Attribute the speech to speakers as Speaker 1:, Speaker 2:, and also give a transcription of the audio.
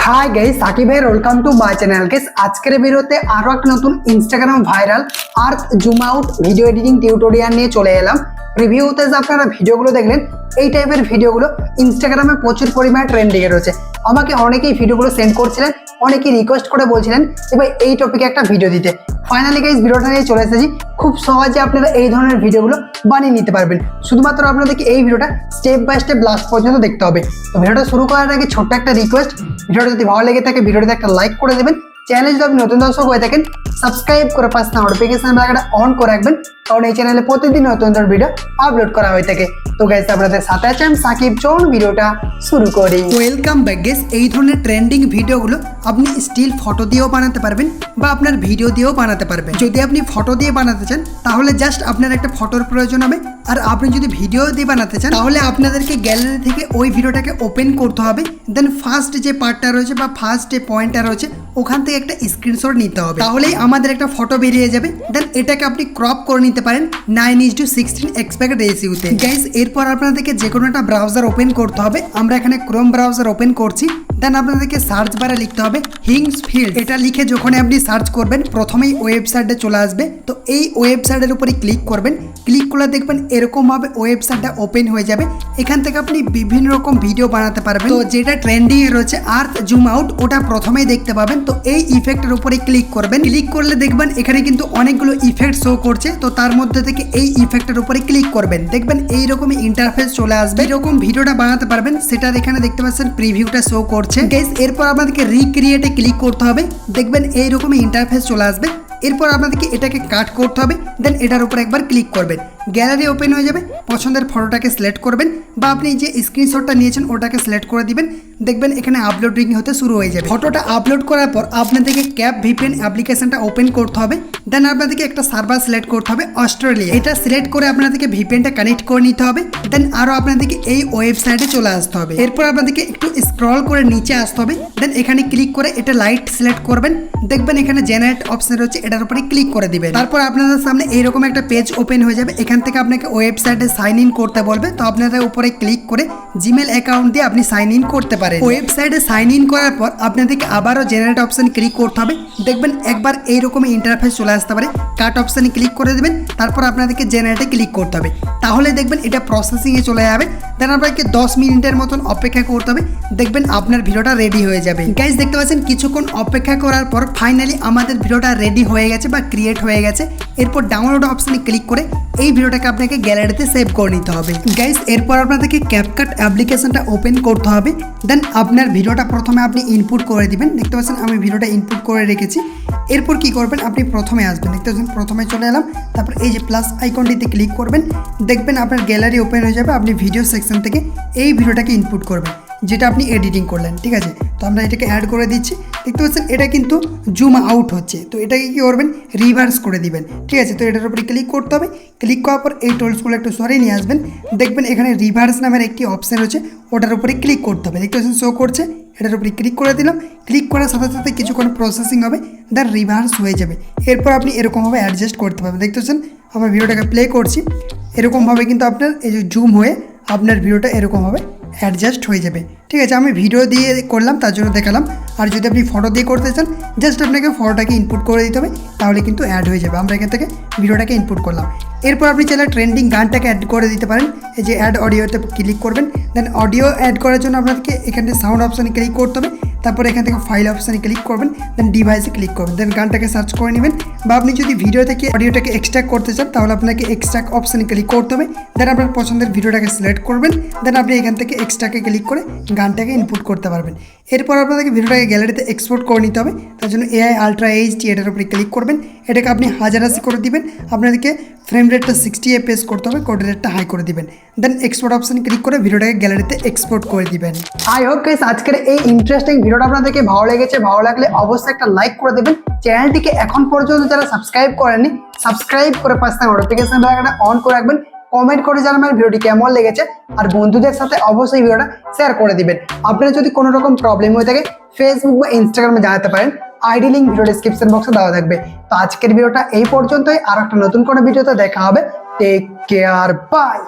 Speaker 1: हाय guys, Sakib भाई welcome to my channel. Guys आजकेर भिडियोते आरो एक नतून Instagram viral earth zoom out video editing tutorial নিয়ে চলে এলাম। রিভিউতে যে আপনারা ভিডিওগুলো দেখলেন এই টাইপের ভিডিওগুলো ইনস্টাগ্রামে প্রচুর পরিমাণে ট্রেন্ডিং এ রয়েছে। আমাকে অনেকেই ভিডিওগুলো সেন্ড করছিলেন, অনেকেই রিকোয়েস্ট করে বলছিলেন যে ভাই এই টপিকে একটা ভিডিও দিতে। ফাইনালি গাইস ভিডিওটা নিয়ে চলে এসেছি। খুব সহজে আপনারা এই ধরনের ভিডিওগুলো বানিয়ে নিতে পারবেন। শুধুমাত্র আপনাদেরকে এই ভিডিওটা স্টেপ বাই স্টেপ লাস্ট পর্যন্ত দেখতে হবে। তো ভিডিওটা শুরু করার আগে ছোট্ট একটা রিকোয়েস্ট, ভিডিওটা যদি ভালো লেগে থাকে ভিডিওটাতে একটা লাইক করে দেবেন। চ্যানেলে যদি আপনি নতুন দর্শক হয়ে থাকেন সাবস্ক্রাইব করে পাশে নোটিফিকেশন বেলটা অন করে রাখবেন, কারণ এই চ্যানেলে প্রতিদিন নতুন নতুন ভিডিও আপলোড করা হয়ে থাকে। তো গাইস আপনাদের সাথে আছি আমি সাকিব। চলুন ভিডিওটা শুরু করি। Welcome back guys. এই ধরনের ট্রেন্ডিং ভিডিওগুলো আপনি স্টিল ফটো দিয়েও বানাতে পারবেন বা আপনার ভিডিও দিয়েও বানাতে পারবেন। যদি আপনি ফটো দিয়ে বানাতে চান তাহলে জাস্ট আপনার একটা ফটোর প্রয়োজন হবে, আর আপনি যদি ভিডিও দিয়ে বানাতে চান তাহলে আপনাদেরকে গ্যালারি থেকে ওই ভিডিওটাকে ওপেন করতে হবে। দেন ফার্স্ট যে পার্টটা রয়েছে বা ফার্স্ট যে পয়েন্টটা রয়েছে ওখান থেকে একটা স্ক্রিনশট নিতে হবে, তাহলেই আমাদের একটা ফটো বেরিয়ে যাবে। দেন এটাকে আপনি ক্রপ করে নিতে পারেন 9:16 এক্সপেক্ট রেশিওতে। গাইস এরপর আপনাদেরকে যে কোনো একটা ব্রাউজার ওপেন করতে হবে। আমরা এখানে ক্রোম ব্রাউজার ওপেন করছি। দেন আপনাদেরকে সার্চ বারে লিখতে হবে ⴑ এটা লিখে যখন আপনি সার্চ করবেন প্রথমেই ওয়েবসাইটে চলে আসবে। তো এই ওয়েবসাইটের উপরে ক্লিক করবেন। ক্লিক করলে দেখবেন এরকমভাবে ওয়েবসাইটটা ওপেন হয়ে যাবে। এখান থেকে আপনি বিভিন্ন রকম ভিডিও বানাতে পারবেন। তো যেটা ট্রেন্ডিং এ রয়েছে আর্থ জুম আউট, ওটা প্রথমেই দেখতে পাবেন। তো এই ইফেক্টের উপরে ক্লিক করবেন। ক্লিক করলে দেখবেন এখানে কিন্তু অনেকগুলো ইফেক্ট শো করছে। তো তার মধ্যে থেকে এই ইফেক্টের উপরে ক্লিক করবেন। দেখবেন এইরকমই ইন্টারফেস চলে আসবে। এরকম ভিডিওটা বানাতে পারবেন। সেটার এখানে দেখতে পাচ্ছেন প্রিভিউটা শো করছে। গাইস এরপর আপনাদেরকে রিক্রিয়েটে ক্লিক করতে হবে। দেখবেন এইরকমই ইন্টারফেস চলে আসবে। এরপর আপনাদেরকে এটাকে কাট করতে হবে। দেন এটার উপর একবার ক্লিক করবেন, গ্যালারি ওপেন হয়ে যাবে। পছন্দের ফটোটাকে সিলেক্ট করবেন বা আপনি যে স্ক্রিনশটটা নিয়েছেন ওটাকে সিলেক্ট করে দিবেন। দেখবেন এখানে আপলোডিং হতে শুরু হয়ে যাবে। ফটোটা আপলোড করার পর আপনাদেরকে CapVPN অ্যাপ্লিকেশনটা ওপেন করতে হবে। দেন আপনাদেরকে একটা সার্ভার সিলেক্ট করতে হবে অস্ট্রেলিয়া। এটা সিলেক্ট করে আপনাদেরকে VPNটা কানেক্ট করে নিতে হবে। দেন আরও আপনাদেরকে এই ওয়েবসাইটে চলে আসতে হবে। এরপর আপনাদেরকে একটু স্ক্রল করে নিচে আসতে হবে। দেন এখানে ক্লিক করে এটা লাইট সিলেক্ট করবেন। দেখবেন এখানে জেনারেট অপশন রয়েছে, এটার উপরে ক্লিক করে দিবেন। তারপর আপনাদের সামনে এইরকম একটা পেজ ওপেন হয়ে যাবে। এখান থেকে আপনাকে ওয়েবসাইটে সাইন ইন করতে বলবে। তো আপনাদের উপরে ক্লিক করে জিমেল অ্যাকাউন্ট দিয়ে আপনি সাইন ইন করতে পারেন। ওয়েবসাইটে সাইন ইন করার পর আপনাদেরকে আবারও জেনারেট অপশন ক্লিক করতে হবে। দেখবেন একবার এইরকম ইন্টারফেস চলে আসতে পারে। কাট অপশানে ক্লিক করে দেবেন। তারপর আপনাদেরকে জেনারেটে ক্লিক করতে হবে, তাহলে দেখবেন এটা প্রসেসিংয়ে চলে যাবে। দেন আপনাকে 10 মিনিটের মতন অপেক্ষা করতে হবে। দেখবেন আপনার ভিডিওটা রেডি হয়ে যাবে। গাইস দেখতে পাচ্ছেন কিছুক্ষণ অপেক্ষা করার পর ফাইনালি আমাদের ভিডিওটা রেডি হয়ে গেছে বা ক্রিয়েট হয়ে গেছে। এরপর ডাউনলোড অপশানে ক্লিক করে এই ভিডিওটাকে আপনাকে গ্যালারিতে সেভ করে নিতে হবে। গাইস এরপর আপনাদেরকে CapCut অ্যাপ্লিকেশনটা ওপেন করতে হবে। দেন আপনার ভিডিওটা প্রথমে আপনি ইনপুট করে দিবেন। দেখতে পাচ্ছেন আমি ভিডিওটা ইনপুট করে রেখেছি। এরপর কি করবেন, আপনি প্রথমে আসবেন। দেখতে পাচ্ছেন প্রথমে চলে এলাম। তারপর এই যে প্লাস আইকনটিতে ক্লিক করবেন। দেখবেন আপনার গ্যালারি ওপেন হয়ে যাবে। আপনি ভিডিও সেকশন থেকে এই ভিডিওটাকে ইনপুট করবেন যেটা আপনি এডিটিং করলেন, ঠিক আছে। তো আমরা এটাকে অ্যাড করে দিচ্ছি। দেখতে পাচ্ছেন এটা কিন্তু জুম আউট হচ্ছে। তো এটাকে কী করবেন, রিভার্স করে দিবেন, ঠিক আছে। তো এটার উপরে ক্লিক করতে হবে। ক্লিক করার পর এই টুলসগুলো একটু সরিয়ে নিয়ে আসবেন। দেখবেন এখানে রিভার্স নামের একটি অপশান রয়েছে, ওটার উপরে ক্লিক করতে হবে। দেখতে পাচ্ছেন শো করছে, এটার উপরে ক্লিক করে দিলাম। ক্লিক করার সাথে সাথে কিছুক্ষণ প্রসেসিং হবে, দেন রিভার্স হয়ে যাবে। এরপর আপনি এরকমভাবে অ্যাডজাস্ট করতে পারবেন। দেখতে পাচ্ছেন আমার ভিডিওটাকে প্লে করছি। এরকমভাবে কিন্তু আপনার এই যে জুম হয়ে আপনার ভিডিওটা এরকমভাবে অ্যাডজাস্ট হয়ে যাবে, ঠিক আছে। আমি ভিডিও দিয়ে করলাম তার জন্য দেখালাম। আর যদি আপনি ফটো দিয়ে করতে চান জাস্ট আপনাকে ফটোটাকে ইনপুট করে দিতে হবে, তাহলে কিন্তু অ্যাড হয়ে যাবে। আমরা এখান থেকে ভিডিওটাকে ইনপুট করলাম। এরপর আপনি চাইলে ট্রেন্ডিং গানটাকে অ্যাড করে দিতে পারেন। এই যে অ্যাড অডিওতে ক্লিক করবেন। দেন অডিও অ্যাড করার জন্য আপনাদেরকে এখানে সাউন্ড অপশানে ক্লিক করতে হবে। তারপর এখান থেকে ফাইল অপশানে ক্লিক করবেন। দেন ডিভাইসে ক্লিক করবেন। দেন গানটাকে সার্চ করে নেবেন। বা আপনি যদি ভিডিও থেকে অডিওটাকে এক্সট্রাক্ট করতে চান তাহলে আপনাকে এক্সট্রাক্ট অপশানে ক্লিক করতে হবে। দেন আপনার পছন্দের ভিডিওটাকে সিলেক্ট করবেন। দেন আপনি এখান থেকে এক্সট্রাকে ক্লিক করে গানটাকে ইনপুট করতে পারবেন। এরপর আপনাদেরকে ভিডিওটাকে গ্যালারিতে এক্সপোর্ট করে নিতে হবে। তার জন্য AI আলট্রা HD এটার উপরে ক্লিক করবেন। এটাকে আপনি 1080 করে দিবেন। আপনাদেরকে ফ্রেম রেটটা 60 FPS করতে হবে, কোড রেটটা হাই করে দিবেন। দেন এক্সপোর্ট অপশানে ক্লিক করে ভিডিওটাকে গ্যালারিতে এক্সপোর্ট করে দিবেন। আই হোপ গাইস আজকের এই ইন্টারেস্টিং ভিডিওটা আপনাদেরকে ভালো লেগেছে। ভালো লাগলে অবশ্যই একটা লাইক করে দেবেন। চ্যানেলটিকে এখন পর্যন্ত যারা সাবস্ক্রাইব করেননি সাবস্ক্রাইব করে পাশে নোটিফিকেশন বেলটা অন করে রাখবেন। কমেন্ট করে জানাবেন ভিডিওটি কেমন লেগেছে, আর বন্ধুদের সাথে অবশ্যই ভিডিওটা শেয়ার করে দিবেন। আপনার যদি কোনো রকম প্রবলেম হয়ে থাকে ফেসবুক বা ইনস্টাগ্রামে জানাতে পারেন। আইডি লিঙ্ক ভিডিও ডেসক্রিপশন বক্সে দেওয়া থাকবে। তো আজকের ভিডিওটা এই পর্যন্তই। আর একটা নতুন কোনো ভিডিওতে দেখা হবে। Take care, by.